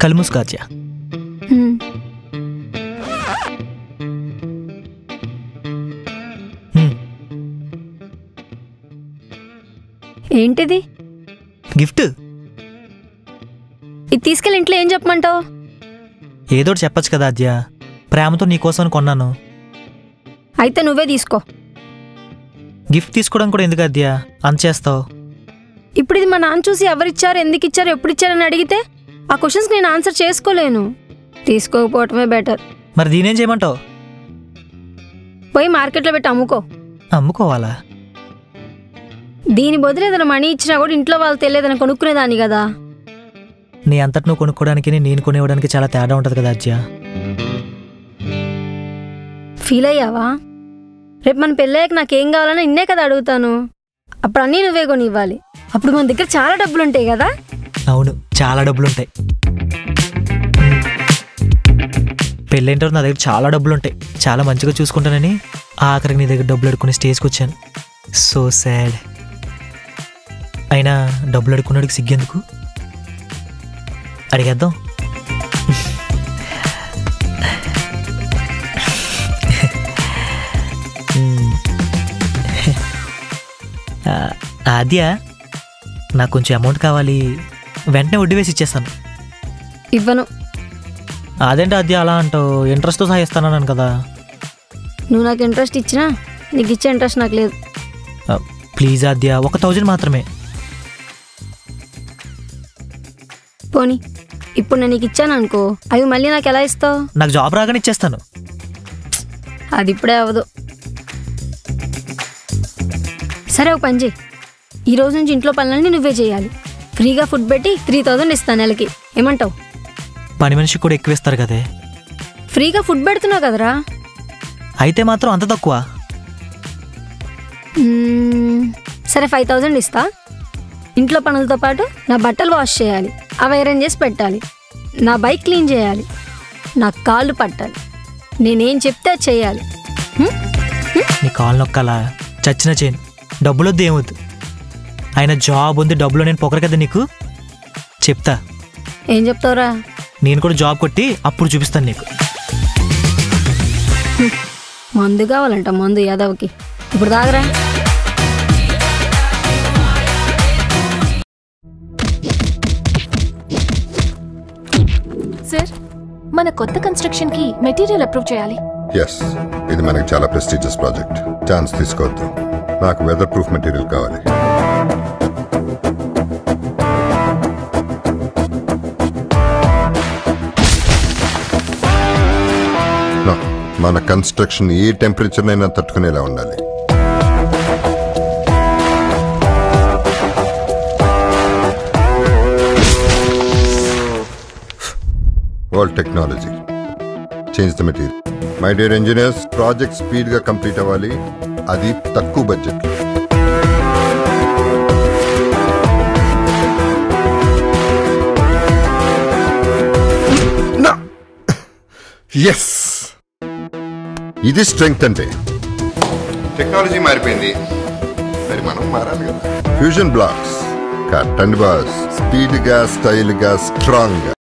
కళ్ళు మూసుకో ఆద్య. ఏంటిది? గిఫ్ట్. ఇది తీసుకెళ్ళి ఇంట్లో ఏం చెప్పమంటావు? ఏదోటి చెప్పచ్చు కదా ఆద్య, ప్రేమతో నీకోసం కొన్నాను. అయితే నువ్వే తీసుకో. గిఫ్ట్ తీసుకోవడం కూడా ఎందుకు ఆద్య అంత చేస్తావు? ఇప్పుడు ఇది మా నాన్న చూసి ఎవరిచ్చారు, ఎందుకు ఇచ్చారు, ఎప్పుడు ఇచ్చారని అడిగితే ఆ క్వశ్చన్స్కి నేను ఆన్సర్ చేసుకోలేను. తీసుకోకపోవటమే బెటర్. మరి దీనేం చేయమంటావు? పోయి మార్కెట్లో పెట్టి అమ్ముకో. అమ్ముకోవాలా? దీని బదులు ఏదైనా మనీ ఇచ్చినా కూడా ఇంట్లో వాళ్ళు తెలియదని కొనుక్కునేదాన్ని కదా. నీ అంతటి నువ్వు కొనుక్కోవడానికి నేను కొనివ్వడానికి చాలా తేడా ఉంటుంది కదా ఆద్య. ఫీల్ అయ్యావా? రేపు మన పెళ్ళయ్యాక నాకేం కావాలన్నా నిన్నే కదా అడుగుతాను. అప్పుడు అన్నీ నువ్వే కొని ఇవ్వాలి. అప్పుడు మన దగ్గర చాలా డబ్బులు ఉంటాయి కదా. అవును, చాలా డబ్బులు ఉంటాయి. పెళ్ళేంటో నా దగ్గర చాలా డబ్బులు ఉంటాయి. చాలా మంచిగా చూసుకుంటానని ఆఖరికి నీ దగ్గర డబ్బులు అడుక్కునే స్టేజ్కి వచ్చాను. So sad. అయినా డబ్బులు అడుక్కున్నాడికి సిగ్గెందుకు? అడిగేద్దాం. ఆద్య, నాకు కొంచెం అమౌంట్ కావాలి, వెంటనే వడ్డీ వేసి ఇచ్చేస్తాను. ఇవ్వను. అదేంటి ఆద్య అలా అంటావు? ఇంట్రెస్ట్తో సహా ఇస్తానన్నాను కదా. నువ్వు నాకు ఇంట్రెస్ట్ ఇచ్చినా నీకు ఇచ్చే ఇంట్రెస్ట్ నాకు లేదు. ప్లీజ్ ఆద్య, 1000 మాత్రమే. పోనీ ఇప్పుడు నేను నీకు ఇచ్చాను అనుకో, అవి మళ్ళీ నాకు ఎలా ఇస్తావు? నాకు జాబ్ రాగానే ఇచ్చేస్తాను. అది ఇప్పుడే అవ్వదు. సరే, ఒక పని చేయి. ఈ రోజు నుంచి ఇంట్లో పనులన్నీ నువ్వే చేయాలి. ఫ్రీగా ఫుడ్ పెట్టి 3000 ఇస్తాను నెలకి. ఏమంటావు? పని మనిషికి కూడా ఎక్కువ ఇస్తారు కదే. ఫ్రీగా ఫుడ్ పెడుతున్నావు కదరా. అయితే మాత్రం అంత తక్కువ? సరే, 5000 ఇస్తా. ఇంట్లో పనులతో పాటు నా బట్టలు వాష్ చేయాలి, అవి ఐరన్ చేసి పెట్టాలి, నా బైక్ క్లీన్ చేయాలి, నా కాళ్ళు పట్టాలి. నేనేం చెప్తే అది చేయాలి. నీ కాళ్ళు నొక్కాలా? చచ్చిన చేయను. డబ్బులొద్దు, ఏమొద్దు. ఆయన జాబ్ ఉంది, డబ్బులో నేను పొగరు కదా నీకు. చెప్తా. ఏం చెప్తావురా? నేను కూడా జాబ్ కొట్టి అప్పుడు చూపిస్తాను నీకు. మందు కావాలంట, మందు యాదవ్కి. ఇప్పుడు తాగరా. సార్, మన కొత్త కన్స్ట్రక్షన్ కి మెటీరియల్ అప్రూవ్ చేయాలి. ఎస్, ఇది మనకి చాలా ప్రెస్టీజియస్ ప్రాజెక్ట్. ఛాన్స్ తీసుకోవద్దు. నాకు వెదర్ ప్రూఫ్ మెటీరియల్ కావాలి. మన కన్స్ట్రక్షన్ ఏ టెంపరేచర్ అయినా తట్టుకునేలా ఉండాలి. World technology. Change the material. My dear engineers, project speed గా కంప్లీట్ అవ్వాలి, అది తక్కువ బడ్జెట్. ఎస్, ఇది స్ట్రెంగ్త్ అంటే. టెక్నాలజీ మారిపోయింది, మరి మనం మారాలి కదా. Fusion blocks, cut and boss, speed గా, స్టైల్ గా, స్ట్రాంగ్ గా.